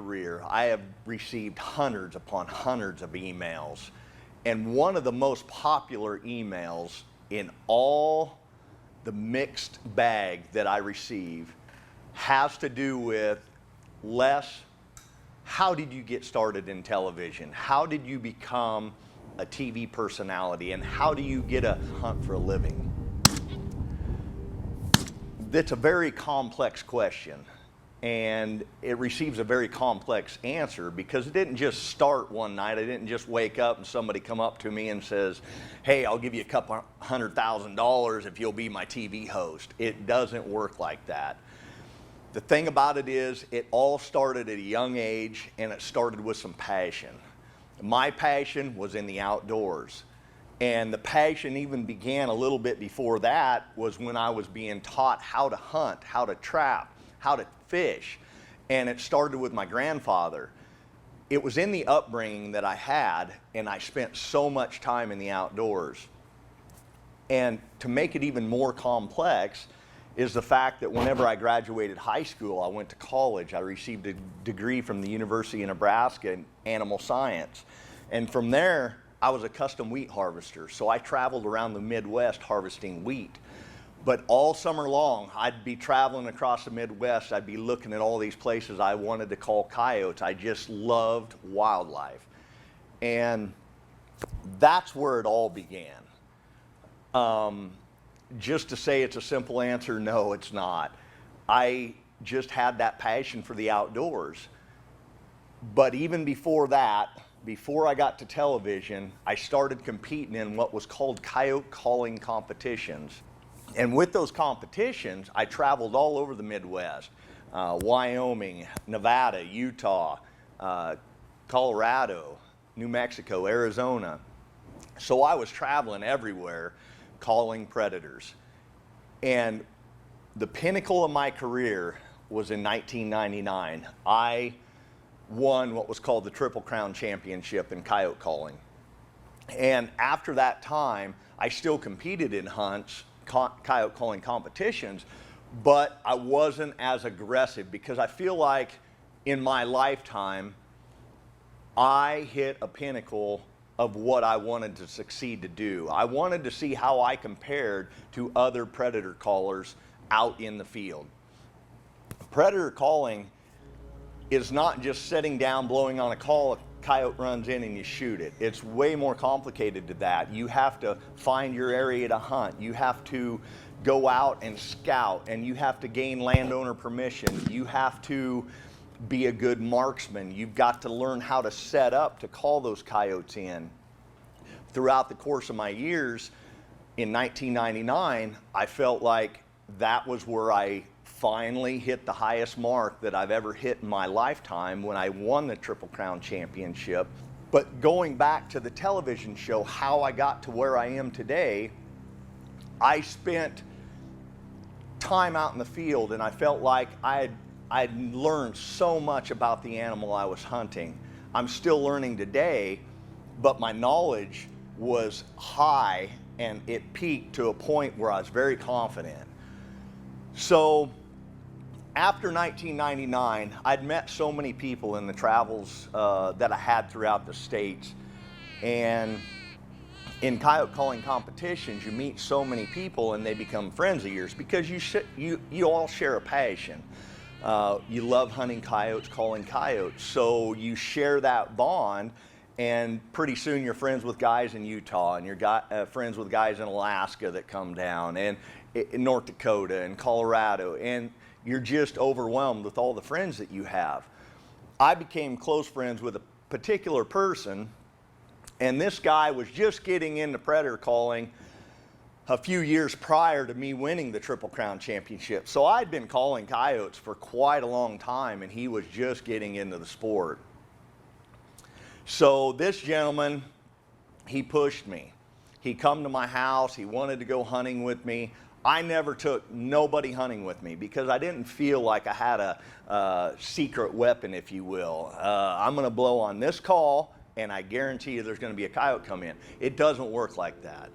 career, I have received hundreds upon hundreds of emails. And one of the most popular emails in all the mixed bag that I receive has to do with, Les, how did you get started in television? How did you become a TV personality? And how do you get a hunt for a living? That's a very complex question. And it receives a very complex answer because it didn't just start one night. I didn't just wake up and somebody come up to me and says, hey, I'll give you a couple $100,000 if you'll be my TV host. It doesn't work like that. The thing about it is, it all started at a young age, and it started with some passion. My passion was in the outdoors. And the passion even began a little bit before that, was when I was being taught how to hunt, how to trap, how to fish. And it started with my grandfather. It was in the upbringing that I had, and I spent so much time in the outdoors. And to make it even more complex is the fact that whenever I graduated high school, I went to college. I received a degree from the University of Nebraska in animal science. And from there, I was a custom wheat harvester. So I traveled around the Midwest harvesting wheat. But all summer long, I'd be traveling across the Midwest. I'd be looking at all these places I wanted to call coyotes. I just loved wildlife. And that's where it all began. Just to say it's a simple answer, no, it's not. I just had that passion for the outdoors. But even before that, before I got to television, I started competing in what was called coyote calling competitions. And with those competitions, I traveled all over the Midwest, Wyoming, Nevada, Utah, Colorado, New Mexico, Arizona. So I was traveling everywhere calling predators. And the pinnacle of my career was in 1999. I won what was called the Triple Crown Championship in coyote calling. And after that time, I still competed in hunts, coyote calling competitions, but I wasn't as aggressive because I feel like in my lifetime, I hit a pinnacle of what I wanted to succeed to do. I wanted to see how I compared to other predator callers out in the field. Predator calling is not just sitting down, blowing on a call, a coyote runs in and you shoot it. It's way more complicated than that. You have to find your area to hunt. You have to go out and scout, and you have to gain landowner permission. You have to be a good marksman. You've got to learn how to set up to call those coyotes in. Throughout the course of my years in 1999, I felt like that was where I finally hit the highest mark that I've ever hit in my lifetime when I won the Triple Crown Championship. But going back to the television show, how I got to where I am today, I spent time out in the field, and I felt like I'd learned so much about the animal I was hunting. I'm still learning today, but my knowledge was high, and it peaked to a point where I was very confident. So after 1999, I'd met so many people in the travels that I had throughout the states. And in coyote calling competitions, you meet so many people and they become friends of yours because you all share a passion. You love hunting coyotes, calling coyotes. So you share that bond, and pretty soon you're friends with guys in Utah, and you're friends with guys in Alaska that come down, and in North Dakota and Colorado, and you're just overwhelmed with all the friends that you have. I became close friends with a particular person, and this guy was just getting into predator calling a few years prior to me winning the Triple Crown Championship. So I'd been calling coyotes for quite a long time, and he was just getting into the sport. So this gentleman, he pushed me. He come to my house, he wanted to go hunting with me. I never took nobody hunting with me because I didn't feel like I had a secret weapon, if you will. I'm gonna blow on this call, and I guarantee you there's gonna be a coyote come in. It doesn't work like that.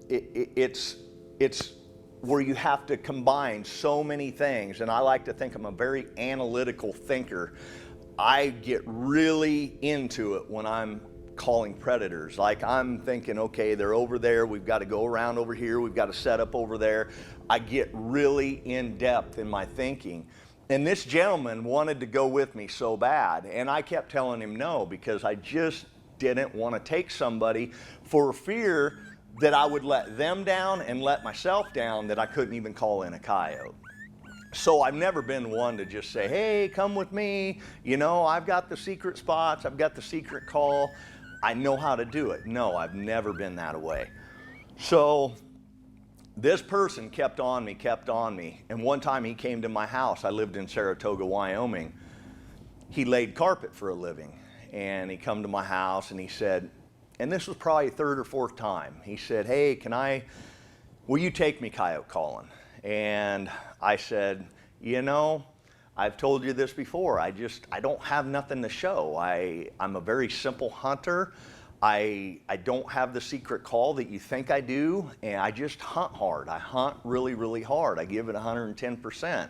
It's where you have to combine so many things, and I like to think I'm a very analytical thinker. I get really into it when I'm calling predators. Like I'm thinking, okay, they're over there, we've got to go around over here, we've got to set up over there. I get really in depth in my thinking. And this gentleman wanted to go with me so bad, and I kept telling him no, because I just didn't want to take somebody for fear that I would let them down and let myself down, that I couldn't even call in a coyote. So I've never been one to just say, hey, come with me. You know, I've got the secret spots, I've got the secret call. I know how to do it. No, I've never been that way. So this person kept on me. And one time he came to my house. I lived in Saratoga, Wyoming. He laid carpet for a living. And he come to my house and he said, and this was probably third or fourth time, he said, hey, will you take me coyote calling? And I said, you know, I've told you this before, I don't have nothing to show. I'm a very simple hunter. I don't have the secret call that you think I do, and I just hunt hard. I hunt really, really hard. I give it 110%.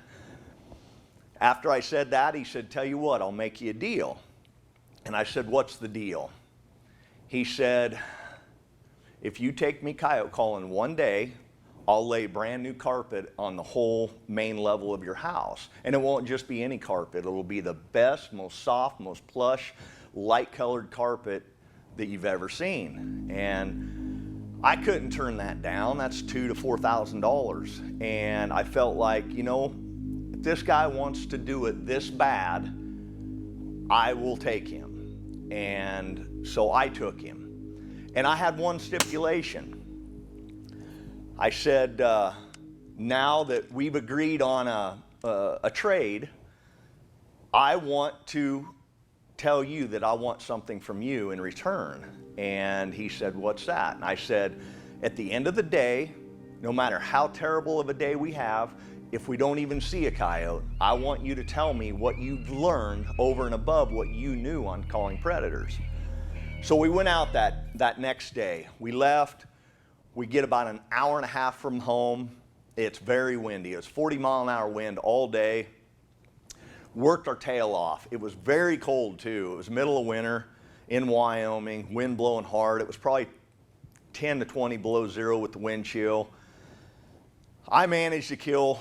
After I said that, he said, tell you what, I'll make you a deal. And I said, what's the deal? He said, if you take me coyote calling one day, I'll lay brand new carpet on the whole main level of your house. And it won't just be any carpet. It'll be the best, most soft, most plush, light colored carpet that you've ever seen. And I couldn't turn that down. That's $2,000 to $4,000. And I felt like, you know, if this guy wants to do it this bad, I will take him. And so I took him. And I had one stipulation. I said, now that we've agreed on a trade, I want to tell you that I want something from you in return. And he said, what's that? And I said, at the end of the day, no matter how terrible of a day we have, if we don't even see a coyote, I want you to tell me what you've learned over and above what you knew on calling predators. So we went out that next day. We left. We get about an hour and a half from home. It's very windy. It was 40-mile-an-hour wind all day. Worked our tail off. It was very cold too. It was middle of winter in Wyoming, wind blowing hard. It was probably 10 to 20 below zero with the wind chill. I managed to kill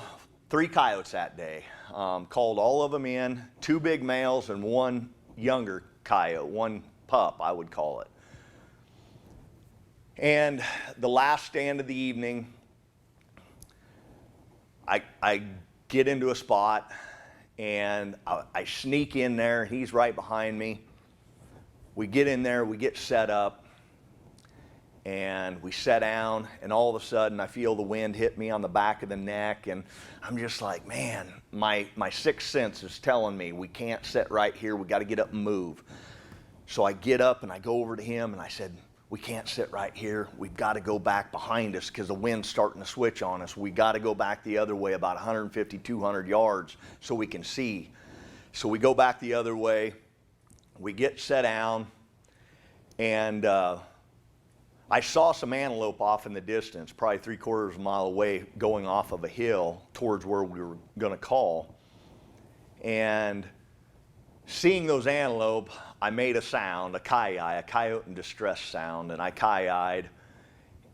3 coyotes that day. Called all of them in, 2 big males and 1 younger coyote, 1 pup, I would call it. And the last stand of the evening, I get into a spot and I sneak in there. He's right behind me. We get in there, we get set up, and we sit down, and all of a sudden I feel the wind hit me on the back of the neck, and I'm just like, man, my sixth sense is telling me we can't sit right here, we got to get up and move. So I get up and I go over to him and I said, we can't sit right here. We've got to go back behind us because the wind's starting to switch on us. We got to go back the other way about 150, 200 yards so we can see. So we go back the other way. We get set down, and I saw some antelope off in the distance, probably 3/4 of a mile away, going off of a hill towards where we were going to call. And seeing those antelope, I made a sound, a coyote in distress sound, and I ki-eyed,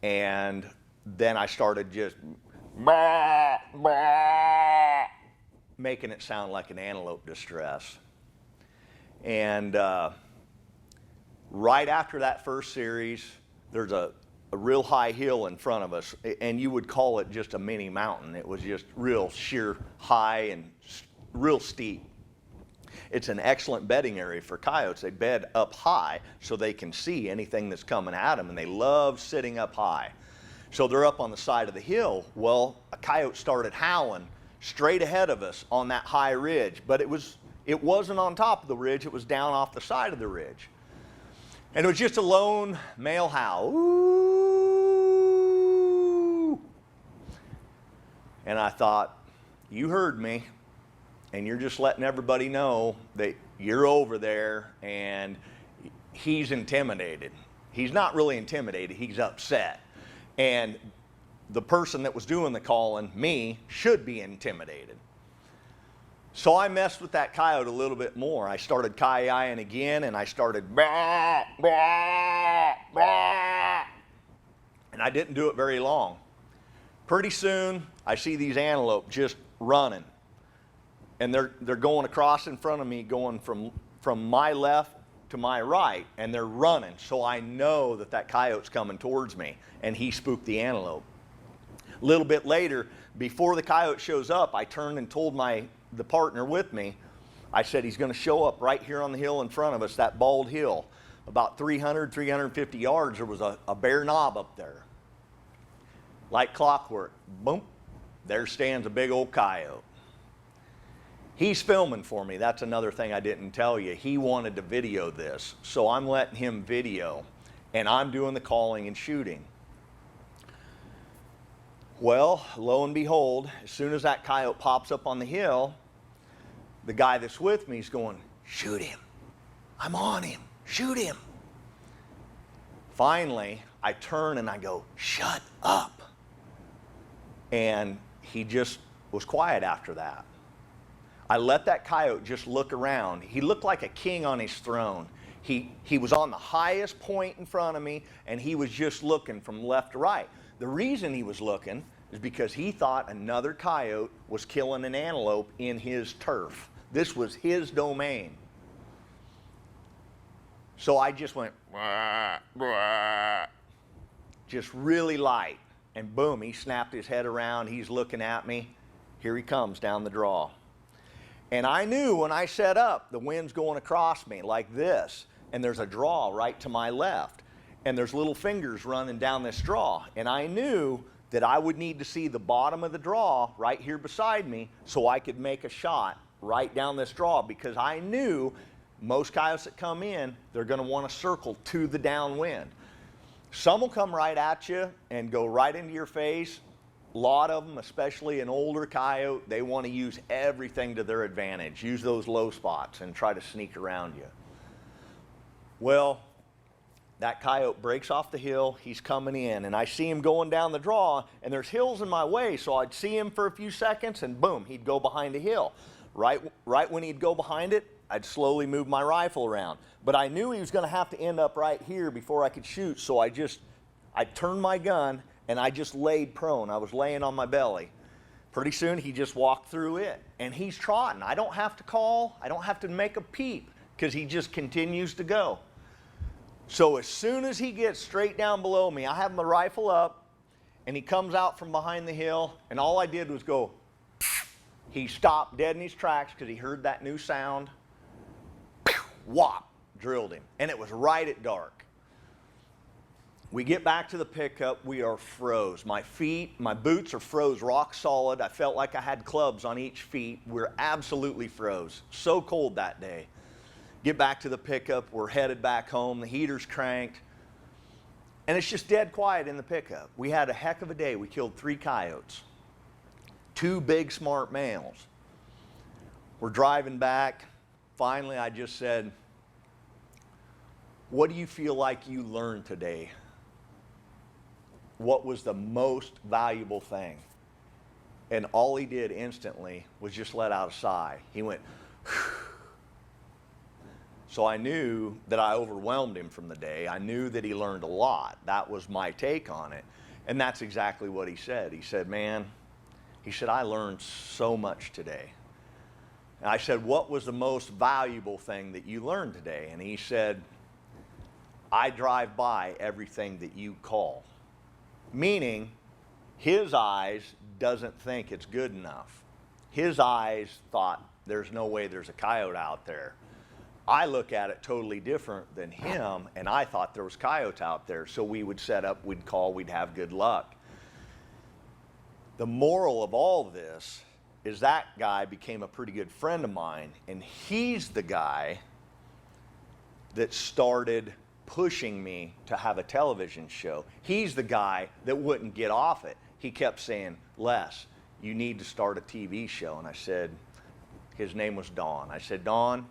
and then I started just bah, bah, making it sound like an antelope distress. And right after that first series, there's a real high hill in front of us, and you would call it just a mini mountain. It was just real sheer high and real steep. It's an excellent bedding area for coyotes. They bed up high so they can see anything that's coming at them, and they love sitting up high. So they're up on the side of the hill. Well, a coyote started howling straight ahead of us on that high ridge, but it wasn't on top of the ridge, it was down off the side of the ridge. And it was just a lone male howl. Ooh. And I thought, you heard me. And you're just letting everybody know that you're over there, and he's intimidated. He's not really intimidated, he's upset. And the person that was doing the calling, me, should be intimidated. So I messed with that coyote a little bit more. I started ki-yiing again, and I started bah, bah, bah. And I didn't do it very long. Pretty soon, I see these antelope just running. And they're going across in front of me, going from my left to my right, and they're running. So I know that that coyote's coming towards me, and he spooked the antelope. A little bit later, before the coyote shows up, I turned and told the partner with me, I said, he's going to show up right here on the hill in front of us, that bald hill. About 350 yards, there was a bare knob up there. Like clockwork, boom, there stands a big old coyote. He's filming for me. That's another thing I didn't tell you. He wanted to video this, so I'm letting him video, and I'm doing the calling and shooting. Well, lo and behold, as soon as that coyote pops up on the hill, the guy that's with me is going, shoot him. I'm on him. Shoot him. Finally, I turn and I go, shut up. And he just was quiet after that. I let that coyote just look around. He looked like a king on his throne. He was on the highest point in front of me, and he was just looking from left to right. The reason he was looking is because he thought another coyote was killing an antelope in his turf. This was his domain. So I just went, blah, blah, just really light. And boom, he snapped his head around. He's looking at me. Here he comes down the draw. And I knew when I set up, the wind's going across me like this. And there's a draw right to my left. And there's little fingers running down this draw. And I knew that I would need to see the bottom of the draw right here beside me so I could make a shot right down this draw, because I knew most coyotes that come in, they're going to want to circle to the downwind. Some will come right at you and go right into your face. A lot of them, especially an older coyote, they want to use everything to their advantage, use those low spots and try to sneak around you. Well, that coyote breaks off the hill, he's coming in, and I see him going down the draw, and there's hills in my way, so I'd see him for a few seconds, and boom, he'd go behind a hill. Right when he'd go behind it, I'd slowly move my rifle around. But I knew he was going to have to end up right here before I could shoot, so I turned my gun, and I just laid prone. I was laying on my belly. Pretty soon, he just walked through it, and he's trotting. I don't have to call. I don't have to make a peep, because he just continues to go. So as soon as he gets straight down below me, I have my rifle up, and he comes out from behind the hill, and all I did was go. He stopped dead in his tracks because he heard that new sound. Whop, drilled him, and it was right at dark. We get back to the pickup, we are froze. My boots are froze rock solid. I felt like I had clubs on each feet. We're absolutely froze. So cold that day. Get back to the pickup, we're headed back home, the heater's cranked, and it's just dead quiet in the pickup. We had a heck of a day. We killed 3 coyotes, 2 big smart males. We're driving back. Finally, I just said, what do you feel like you learned today? What was the most valuable thing? And all he did instantly was just let out a sigh. He went, phew. So I knew that I overwhelmed him from the day. I knew that he learned a lot. That was my take on it. And that's exactly what he said. He said, man, I learned so much today. And I said, what was the most valuable thing that you learned today? And he said, I drive by everything that you call. Meaning, his eyes doesn't think it's good enough. His eyes thought, there's no way there's a coyote out there. I look at it totally different than him, and I thought there was coyotes out there. So we would set up, we'd call, we'd have good luck. The moral of all this is that guy became a pretty good friend of mine, and he's the guy that started pushing me to have a television show. He's the guy that wouldn't get off it. He kept saying, Les, you need to start a TV show. And I said, his name was Don. I said, Don,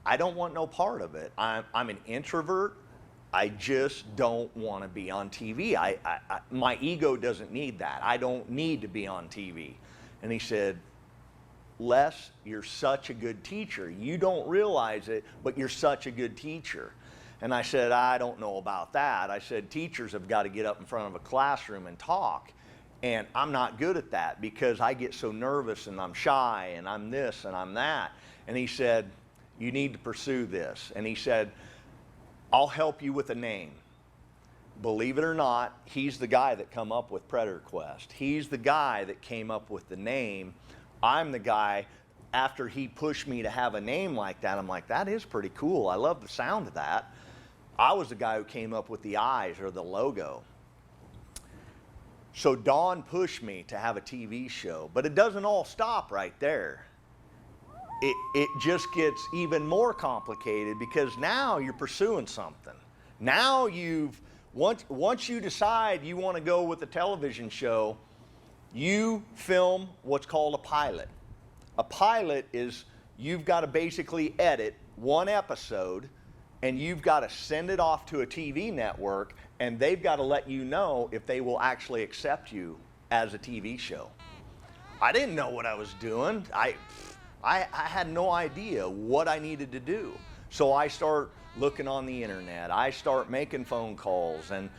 I don't want no part of it. I'm an introvert. I just don't want to be on TV. My ego doesn't need that. I don't need to be on TV. And he said, Les, you're such a good teacher. You don't realize it, but you're such a good teacher. And I said, I don't know about that. I said, teachers have got to get up in front of a classroom and talk. And I'm not good at that because I get so nervous and I'm shy and I'm this and I'm that. And he said, you need to pursue this. And he said, I'll help you with a name. Believe it or not, he's the guy that come up with Predator Quest. He's the guy that came up with the name. I'm the guy, after he pushed me to have a name like that, I'm like, that is pretty cool. I love the sound of that. I was the guy who came up with the eyes or the logo. So Don pushed me to have a TV show, but it doesn't all stop right there. It just gets even more complicated because now you're pursuing something. Now once you decide you want to go with a television show, you film what's called a pilot. A pilot is you've got to basically edit one episode and you've got to send it off to a TV network and they've got to let you know if they will actually accept you as a TV show. I didn't know what I was doing. I had no idea what I needed to do. So I start looking on the internet. I start making phone calls and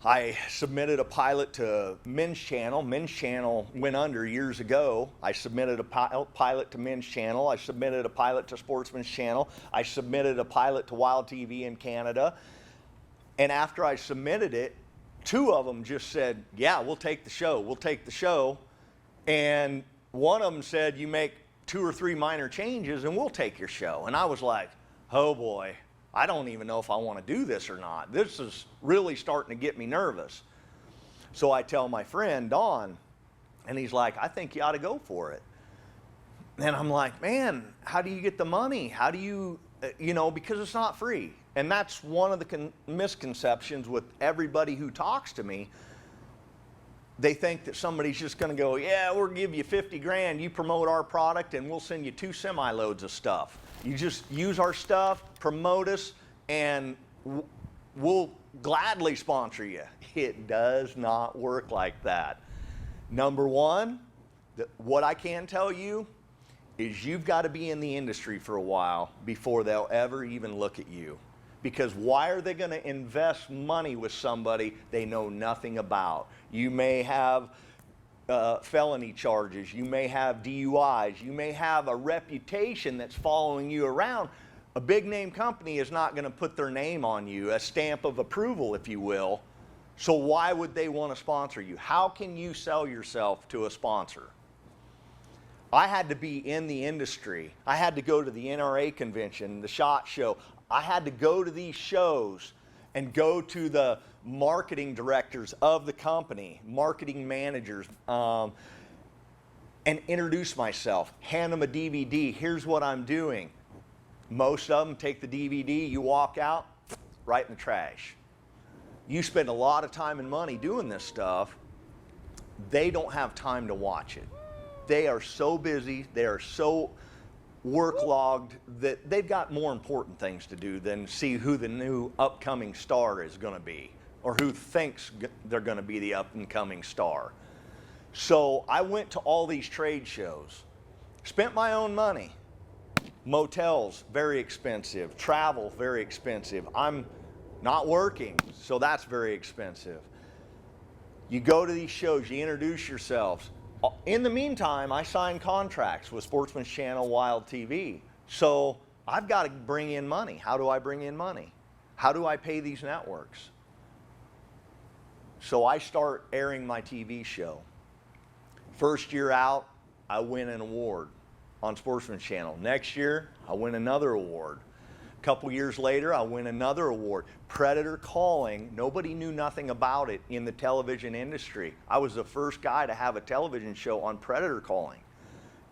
I submitted a pilot to Men's Channel. Men's Channel went under years ago. I submitted a pilot to Men's Channel. I submitted a pilot to Sportsman's Channel. I submitted a pilot to Wild TV in Canada. And after I submitted it, 2 of them just said, yeah, we'll take the show. We'll take the show. And one of them said, you make 2 or 3 minor changes and we'll take your show. And I was like, oh boy. I don't even know if I want to do this or not. This is really starting to get me nervous. So I tell my friend, Don, and he's like, I think you ought to go for it. And I'm like, man, how do you get the money? How do you, because it's not free. And that's one of the misconceptions with everybody who talks to me. They think that somebody's just going to go, yeah, we'll give you 50 grand, you promote our product, and we'll send you 2 semi-loads of stuff. You just use our stuff, promote us, and we'll gladly sponsor you. It does not work like that. Number one, what I can tell you is you've got to be in the industry for a while before they'll ever even look at you. Because why are they going to invest money with somebody they know nothing about? You may have felony charges, you may have DUIs, you may have a reputation that's following you around. A big name company is not going to put their name on you, a stamp of approval, if you will. So why would they want to sponsor you? How can you sell yourself to a sponsor? I had to be in the industry. I had to go to the NRA convention, the SHOT Show. I had to go to these shows and go to the marketing directors of the company, marketing managers, and introduce myself, hand them a DVD, here's what I'm doing. Most of them take the DVD, you walk out, right in the trash. You spend a lot of time and money doing this stuff, they don't have time to watch it. They are so busy, they are so work-logged that they've got more important things to do than see who the new upcoming star is going to be or who thinks they're going to be the up-and-coming star. So I went to all these trade shows, spent my own money. Motels, very expensive. Travel, very expensive. I'm not working, so that's very expensive. You go to these shows, you introduce yourselves. In the meantime, I signed contracts with Sportsman's Channel, Wild TV. So I've got to bring in money. How do I bring in money? How do I pay these networks? So I start airing my TV show. First year out, I win an award on Sportsman's Channel. Next year, I win another award. A couple years later, I win another award. Predator calling, nobody knew nothing about it in the television industry. I was the first guy to have a television show on predator calling.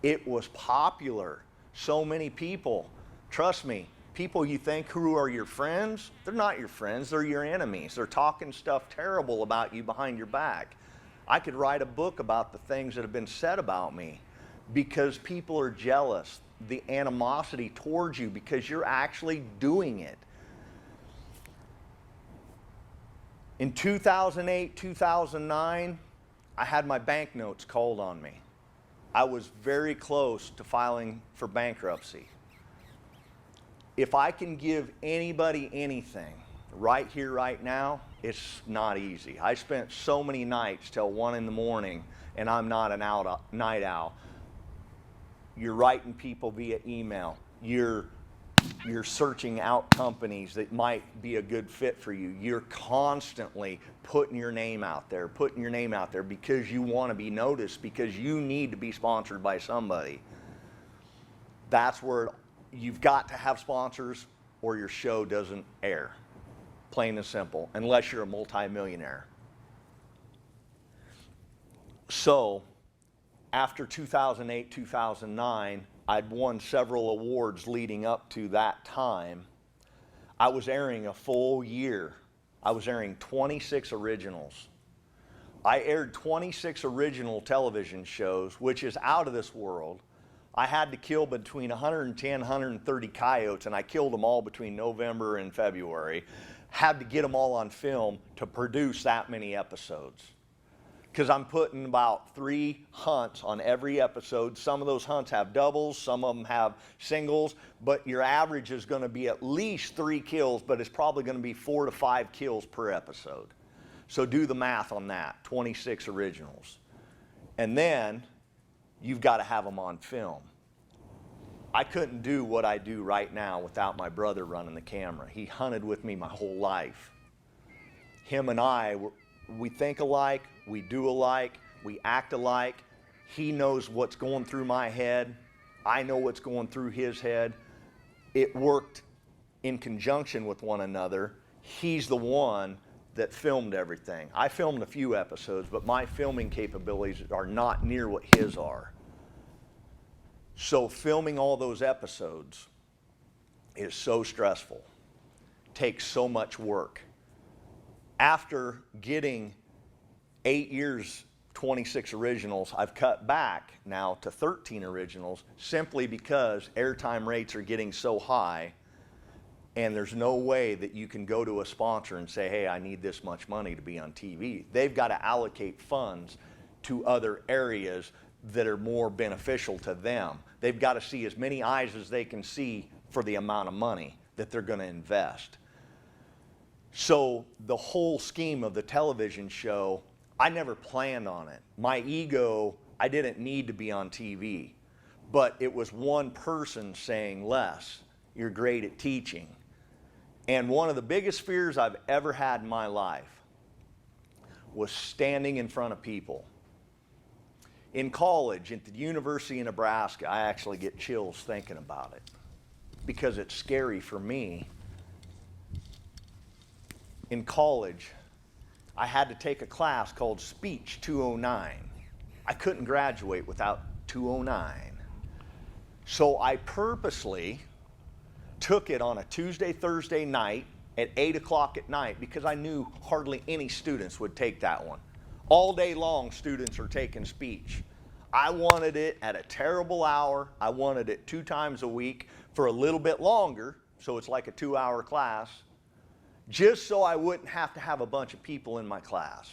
It was popular. So many people, trust me, people you think who are your friends, they're not your friends, they're your enemies. They're talking stuff terrible about you behind your back. I could write a book about the things that have been said about me because people are jealous, the animosity towards you because you're actually doing it. In 2008, 2009, I had my banknotes called on me. I was very close to filing for bankruptcy. If I can give anybody anything right here, right now, it's not easy. I spent so many nights till 1 in the morning, and I'm not a night owl. You're writing people via email. You're searching out companies that might be a good fit for you. You're constantly putting your name out there because you want to be noticed, because you need to be sponsored by somebody. That's where you've got to have sponsors or your show doesn't air. Plain and simple, unless you're a multimillionaire. So, after 2008, 2009, I'd won several awards leading up to that time. I was airing a full year. I was airing 26 originals. I aired 26 original television shows, which is out of this world. I had to kill between 110, 130 coyotes, and I killed them all between November and February. Had to get them all on film to produce that many episodes. Because I'm putting about 3 hunts on every episode. Some of those hunts have doubles, some of them have singles, but your average is going to be at least 3 kills, but it's probably going to be 4 to 5 kills per episode. So do the math on that, 26 originals. And then you've got to have them on film. I couldn't do what I do right now without my brother running the camera. He hunted with me my whole life. Him and I, we think alike, we do alike, we act alike. He knows what's going through my head. I know what's going through his head. It worked in conjunction with one another. He's the one that filmed everything. I filmed a few episodes, but my filming capabilities are not near what his are. So filming all those episodes is so stressful, takes so much work. After getting 8 years, 26 originals, I've cut back now to 13 originals simply because airtime rates are getting so high, and there's no way that you can go to a sponsor and say, hey, I need this much money to be on TV. They've got to allocate funds to other areas that are more beneficial to them. They've got to see as many eyes as they can see for the amount of money that they're going to invest. So the whole scheme of the television show, I never planned on it. My ego, I didn't need to be on TV. But it was one person saying, Les, you're great at teaching. And one of the biggest fears I've ever had in my life was standing in front of people. In college, at the University of Nebraska, I actually get chills thinking about it because it's scary for me. In college, I had to take a class called Speech 209. I couldn't graduate without 209. So I purposely took it on a Tuesday, Thursday night at 8 o'clock at night because I knew hardly any students would take that one. All day long, students are taking speech. I wanted it at a terrible hour. I wanted it 2 times a week for a little bit longer, so it's like a 2-hour class, just so I wouldn't have to have a bunch of people in my class.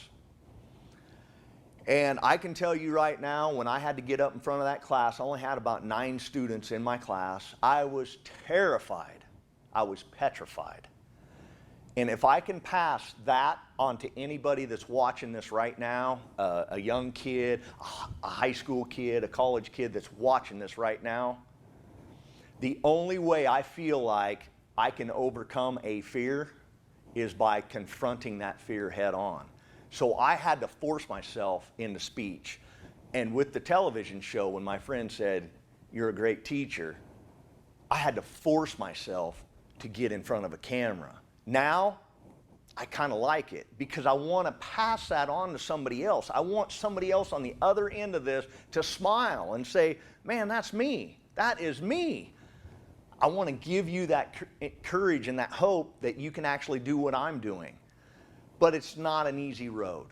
And I can tell you right now, when I had to get up in front of that class, I only had about 9 students in my class. I was terrified. I was petrified. And if I can pass that on to anybody that's watching this right now, a young kid, a high school kid, a college kid that's watching this right now, the only way I feel like I can overcome a fear is by confronting that fear head on. So I had to force myself into speech. And with the television show, when my friend said, you're a great teacher, I had to force myself to get in front of a camera. Now, I kind of like it because I want to pass that on to somebody else. I want somebody else on the other end of this to smile and say, man, that's me. That is me. I want to give you that courage and that hope that you can actually do what I'm doing. But it's not an easy road.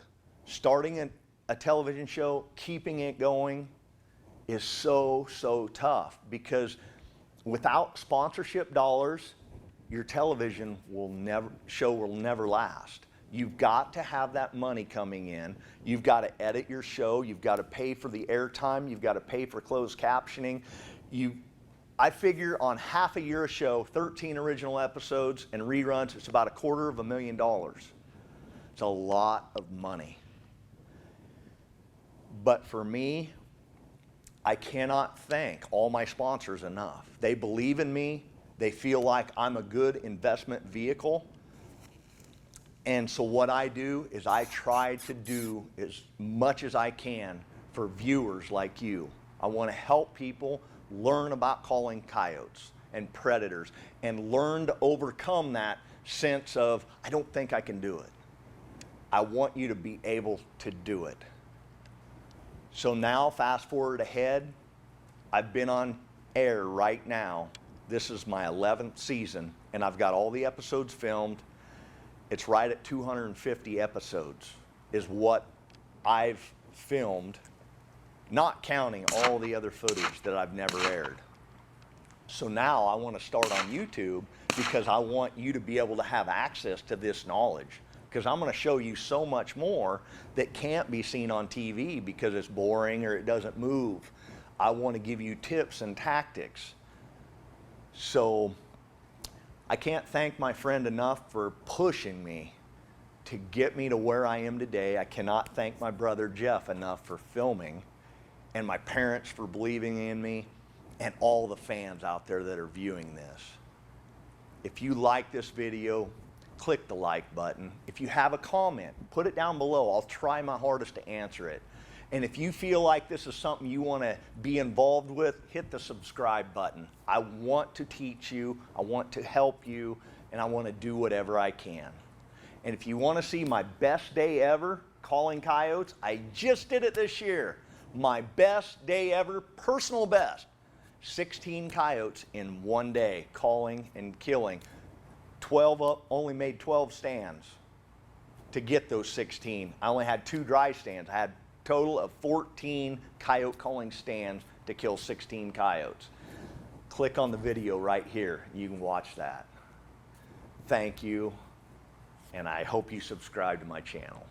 Starting a television show, keeping it going is so, so tough because without sponsorship dollars, your television will never last You've got to have that money coming in. You've got to edit your show. You've got to pay for the airtime. You've got to pay for closed captioning. I figure on half a year a show, 13 original episodes and reruns, it's about $250,000. It's a lot of money. But for me, I cannot thank all my sponsors enough. They believe in me. They feel like I'm a good investment vehicle. And so what I do is I try to do as much as I can for viewers like you. I want to help people learn about calling coyotes and predators and learn to overcome that sense of, I don't think I can do it. I want you to be able to do it. So now, fast forward ahead, I've been on air right now. This is my 11th season, and I've got all the episodes filmed. It's right at 250 episodes is what I've filmed, not counting all the other footage that I've never aired. So now I want to start on YouTube because I want you to be able to have access to this knowledge, because I'm going to show you so much more that can't be seen on TV because it's boring or it doesn't move. I want to give you tips and tactics. So I can't thank my friend enough for pushing me to get me to where I am today. I cannot thank my brother Jeff enough for filming, and my parents for believing in me, and all the fans out there that are viewing this. If you like this video, click the like button. If you have a comment, put it down below. I'll try my hardest to answer it. And if you feel like this is something you want to be involved with, hit the subscribe button. I want to teach you, I want to help you, and I want to do whatever I can. And if you want to see my best day ever calling coyotes, I just did it this year. My best day ever, personal best. 16 coyotes in one day, calling and killing. 12 up, only made 12 stands to get those 16. I only had 2 dry stands. I had total of 14 coyote calling stands to kill 16 coyotes. Click on the video right here. You can watch that. Thank you, and I hope you subscribe to my channel.